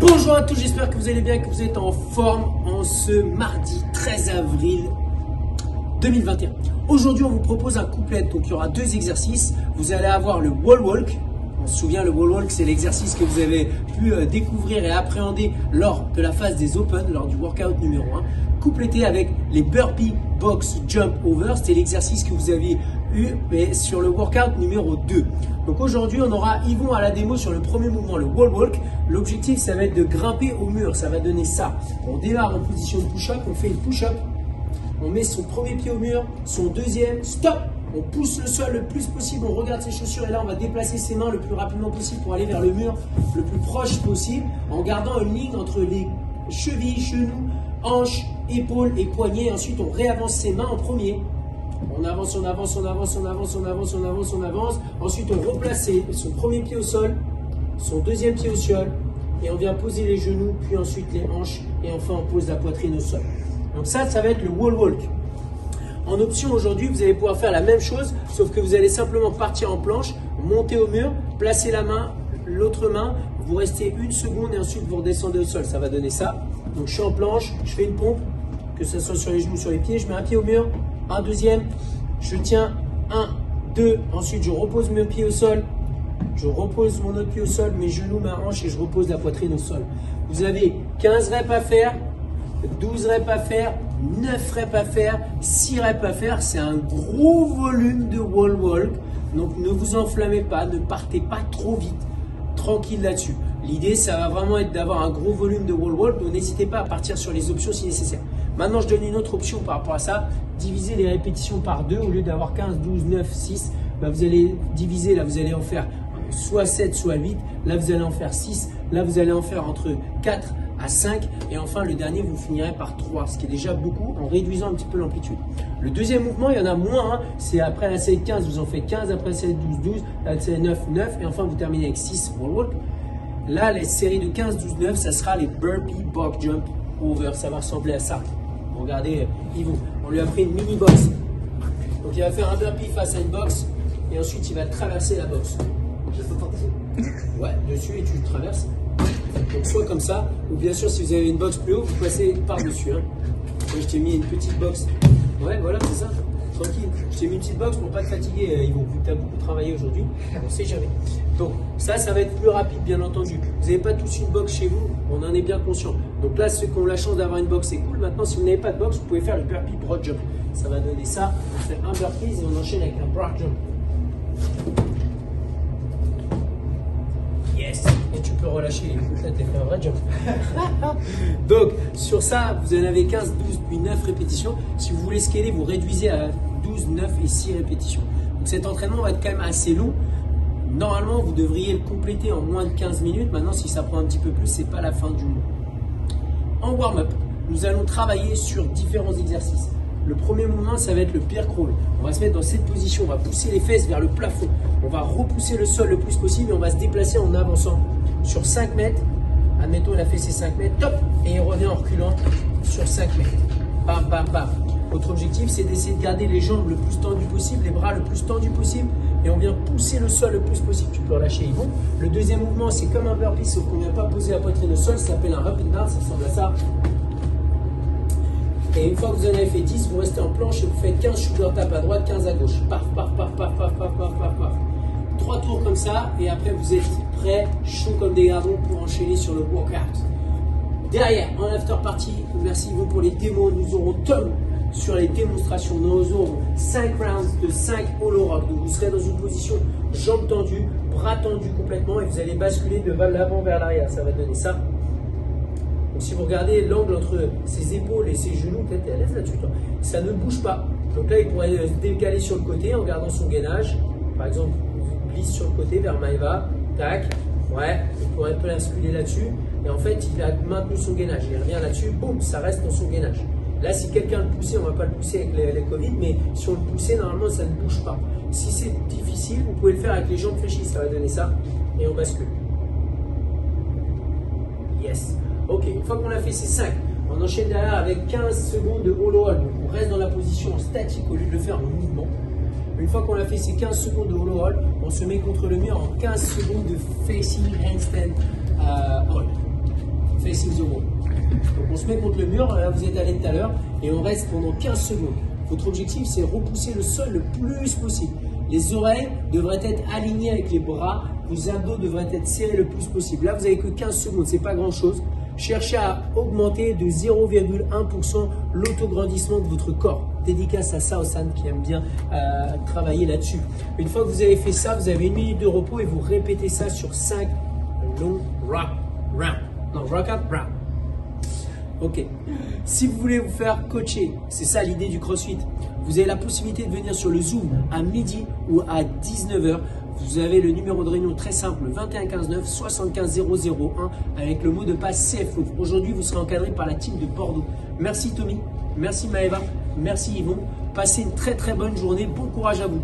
Bonjour à tous, j'espère que vous allez bien, que vous êtes en forme en ce mardi 13 avril 2021. Aujourd'hui, on vous propose un couplet, donc il y aura deux exercices. Vous allez avoir le wall walk. On se souvient, le wall walk, c'est l'exercice que vous avez pu découvrir et appréhender lors de la phase des Open, lors du workout numéro 1, complété avec les burpee box jump over. C'était l'exercice que vous aviez eu mais sur le workout numéro 2. Donc aujourd'hui, on aura Yvon à la démo sur le premier mouvement, le wall walk. L'objectif, ça va être de grimper au mur. Ça va donner ça. On démarre en position de push-up, on fait une push-up. On met son premier pied au mur, son deuxième, stop. On pousse le sol le plus possible, on regarde ses chaussures et là on va déplacer ses mains le plus rapidement possible pour aller vers le mur le plus proche possible en gardant une ligne entre les chevilles, genoux, hanches, épaules et poignets. Ensuite on réavance ses mains en premier. On avance, on avance, on avance, on avance, on avance, on avance, on avance. Ensuite on replace son premier pied au sol, son deuxième pied au sol et on vient poser les genoux, puis ensuite les hanches et enfin on pose la poitrine au sol. Donc ça va être le wall walk. En option aujourd'hui, vous allez pouvoir faire la même chose, sauf que vous allez simplement partir en planche, monter au mur, placer la main, l'autre main, vous restez une seconde et ensuite vous redescendez au sol. Ça va donner ça. Donc je suis en planche, je fais une pompe, que ce soit sur les genoux, sur les pieds, je mets un pied au mur, un deuxième, je tiens, 1, 2, ensuite je repose mes pieds au sol, je repose mon autre pied au sol, mes genoux, ma hanche et je repose la poitrine au sol. Vous avez 15 reps à faire, 12 reps à faire, 9 reps à faire, 6 reps à faire. C'est un gros volume de wall walk. Donc ne vous enflammez pas, ne partez pas trop vite. Tranquille là-dessus. L'idée, ça va vraiment être d'avoir un gros volume de wall walk. Donc n'hésitez pas à partir sur les options si nécessaire. Maintenant, je donne une autre option par rapport à ça. Diviser les répétitions par 2 au lieu d'avoir 15, 12, 9, 6. Bah, vous allez diviser, là vous allez en faire soit 7, soit 8. Là vous allez en faire 6. Là vous allez en faire entre 4 à 5 et enfin le dernier vous finirez par 3, ce qui est déjà beaucoup en réduisant un petit peu l'amplitude. Le deuxième mouvement, il y en a moins, hein. C'est après la série de 15, vous en faites 15, après la série de 12, 12, la série de 9, 9 et enfin vous terminez avec 6 wall walk. Là, les séries de 15, 12, 9, ça sera les burpee box jump over, ça va ressembler à ça. Regardez Yvon, on lui a pris une mini box. Donc il va faire un burpee face à une box et ensuite il va traverser la box. Je peux dessus. Ouais, dessus et tu traverses. Donc soit comme ça, ou bien sûr si vous avez une box plus haut, vous passez par-dessus. Hein. Moi je t'ai mis une petite box. Ouais, voilà, c'est ça. Tranquille. Je t'ai mis une petite box pour pas te fatiguer, Yvon, vu que tu as beaucoup travaillé aujourd'hui. On sait jamais. Donc ça va être plus rapide, bien entendu. Vous n'avez pas tous une box chez vous, on en est bien conscient. Donc là, ceux qui ont la chance d'avoir une box, c'est cool. Maintenant, si vous n'avez pas de box, vous pouvez faire le burpee broad jump. Ça va donner ça. On fait un burpee et on enchaîne avec un broad jump. Yes. Et tu peux relâcher les côtelettes et faire un vrai jump. Donc, sur ça, vous en avez 15, 12, puis 9 répétitions. Si vous voulez scaler, vous réduisez à 12, 9 et 6 répétitions. Donc, cet entraînement va être quand même assez long. Normalement, vous devriez le compléter en moins de 15 minutes. Maintenant, si ça prend un petit peu plus, c'est pas la fin du monde. En warm-up, nous allons travailler sur différents exercices. Le premier mouvement, ça va être le bear crawl. On va se mettre dans cette position, on va pousser les fesses vers le plafond. On va repousser le sol le plus possible et on va se déplacer en avançant sur 5 mètres. Admettons, il a fait ses 5 mètres, top, et il revient en reculant sur 5 mètres. Bam, bam, bam. Votre objectif, c'est d'essayer de garder les jambes le plus tendues possible, les bras le plus tendus possible, et on vient pousser le sol le plus possible. Tu peux relâcher, Yvon. Le deuxième mouvement, c'est comme un burpee, sauf qu'on ne vient pas poser la poitrine au sol, ça s'appelle un up and down, ça ressemble à ça. Et une fois que vous en avez fait 10, vous restez en planche et vous faites 15 shoulder tap à droite, 15 à gauche. Paf, paf, paf, paf, paf, paf, paf, paf, paf. 3 tours comme ça et après vous êtes prêts, chaud comme des gardons pour enchaîner sur le workout. Derrière, en after party, merci Yvon pour les démos, nous aurons Tom sur les démonstrations. Nous aurons 5 rounds de 5 hollow rock. Donc vous serez dans une position jambes tendues, bras tendus complètement et vous allez basculer de l'avant vers l'arrière. Ça va donner ça. Donc si vous regardez l'angle entre ses épaules et ses genoux, peut-être à l'aise là-dessus, ça ne bouge pas. Donc là, il pourrait se décaler sur le côté en gardant son gainage. Par exemple, il glisse sur le côté vers Maeva, tac, ouais, il pourrait un peu l'insculer là-dessus. Et en fait, il a maintenu son gainage. Il revient là-dessus, boum, ça reste dans son gainage. Là, si quelqu'un le poussait, on ne va pas le pousser avec les Covid, mais si on le poussait, normalement, ça ne bouge pas. Si c'est difficile, vous pouvez le faire avec les jambes fléchies, ça va donner ça. Et on bascule. Yes. Ok, une fois qu'on a fait ces 5, on enchaîne derrière avec 15 secondes de hollow hold. Donc on reste dans la position statique au lieu de le faire en mouvement. Une fois qu'on a fait ces 15 secondes de hollow hold, on se met contre le mur en 15 secondes de facing handstand hold. facing the wall. Donc on se met contre le mur, là vous êtes allé tout à l'heure, et on reste pendant 15 secondes. Votre objectif, c'est repousser le sol le plus possible. Les oreilles devraient être alignées avec les bras, vos abdos devraient être serrés le plus possible. Là, vous n'avez que 15 secondes, c'est pas grand-chose. Cherchez à augmenter de 0,1% l'autograndissement de votre corps. Dédicace à Sao-san qui aime bien travailler là-dessus. Une fois que vous avez fait ça, vous avez 1 minute de repos et vous répétez ça sur 5 longs rounds. Non, rock up, round. Ok. Si vous voulez vous faire coacher, c'est ça l'idée du CrossFit. Vous avez la possibilité de venir sur le Zoom à midi ou à 19h. Vous avez le numéro de réunion très simple, 21 15 9 75 001 avec le mot de passe CFO. Aujourd'hui, vous serez encadré par la team de Bordeaux. Merci Tommy, merci Maëva, merci Yvon. Passez une très bonne journée. Bon courage à vous.